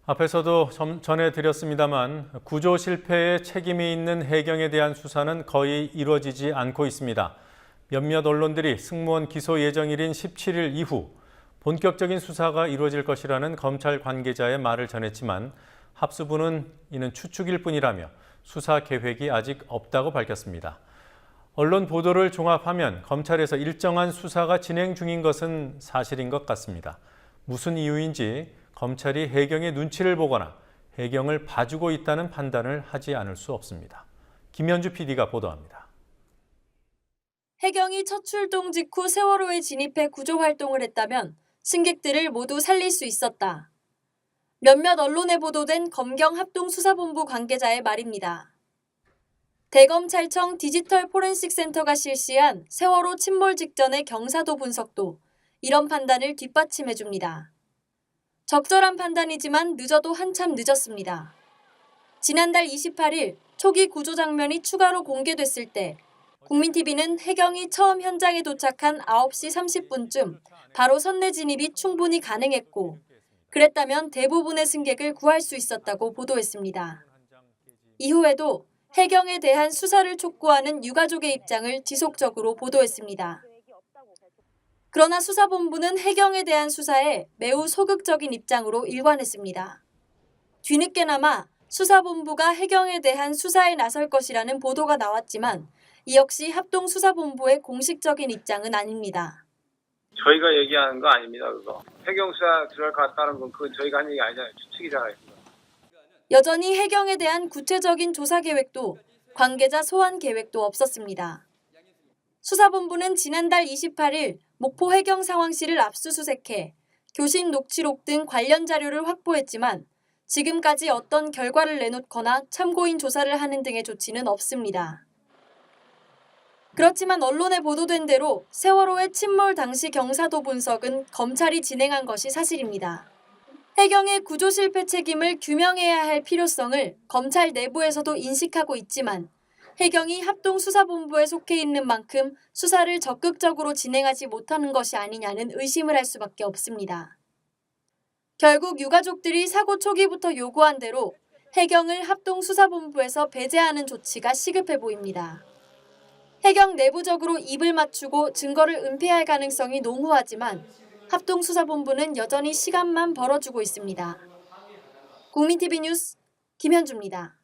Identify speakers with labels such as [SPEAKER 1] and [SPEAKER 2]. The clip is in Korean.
[SPEAKER 1] 앞에서도 전해드렸습니다만 구조 실패에 책임이 있는 해경에 대한 수사는 거의 이루어지지 않고 있습니다. 몇몇 언론들이 승무원 기소 예정일인 17일 이후 본격적인 수사가 이루어질 것이라는 검찰 관계자의 말을 전했지만 합수부는 이는 추측일 뿐이라며 수사 계획이 아직 없다고 밝혔습니다. 언론 보도를 종합하면 검찰에서 일정한 수사가 진행 중인 것은 사실인 것 같습니다. 무슨 이유인지 검찰이 해경의 눈치를 보거나 해경을 봐주고 있다는 판단을 하지 않을 수 없습니다. 김현주 PD가 보도합니다.
[SPEAKER 2] 해경이 첫 출동 직후 세월호에 진입해 구조 활동을 했다면 승객들을 모두 살릴 수 있었다. 몇몇 언론에 보도된 검경 합동수사본부 관계자의 말입니다. 대검찰청 디지털 포렌식 센터가 실시한 세월호 침몰 직전의 경사도 분석도 이런 판단을 뒷받침해줍니다. 적절한 판단이지만 늦어도 한참 늦었습니다. 지난달 28일 초기 구조 장면이 추가로 공개됐을 때 국민TV는 해경이 처음 현장에 도착한 9시 30분쯤 바로 선내 진입이 충분히 가능했고 그랬다면 대부분의 승객을 구할 수 있었다고 보도했습니다. 이후에도 해경에 대한 수사를 촉구하는 유가족의 입장을 지속적으로 보도했습니다. 그러나 수사본부는 해경에 대한 수사에 매우 소극적인 입장으로 일관했습니다. 뒤늦게나마 수사본부가 해경에 대한 수사에 나설 것이라는 보도가 나왔지만 이 역시 합동수사본부의 공식적인 입장은 아닙니다.
[SPEAKER 3] 저희가 얘기하는 거 아닙니다. 그거. 해경 수사 들어갈 것 같다는 건 그건 저희가 하는 얘기 아니잖아요. 추측이잖아요.
[SPEAKER 2] 여전히 해경에 대한 구체적인 조사 계획도 관계자 소환 계획도 없었습니다. 수사본부는 지난달 28일 목포 해경 상황실을 압수수색해 교신 녹취록 등 관련 자료를 확보했지만 지금까지 어떤 결과를 내놓거나 참고인 조사를 하는 등의 조치는 없습니다. 그렇지만 언론에 보도된 대로 세월호의 침몰 당시 경사도 분석은 검찰이 진행한 것이 사실입니다. 해경의 구조 실패 책임을 규명해야 할 필요성을 검찰 내부에서도 인식하고 있지만 해경이 합동수사본부에 속해 있는 만큼 수사를 적극적으로 진행하지 못하는 것이 아니냐는 의심을 할 수밖에 없습니다. 결국 유가족들이 사고 초기부터 요구한 대로 해경을 합동수사본부에서 배제하는 조치가 시급해 보입니다. 해경 내부적으로 입을 맞추고 증거를 은폐할 가능성이 농후하지만 합동수사본부는 여전히 시간만 벌어주고 있습니다. 국민TV 뉴스 김현주입니다.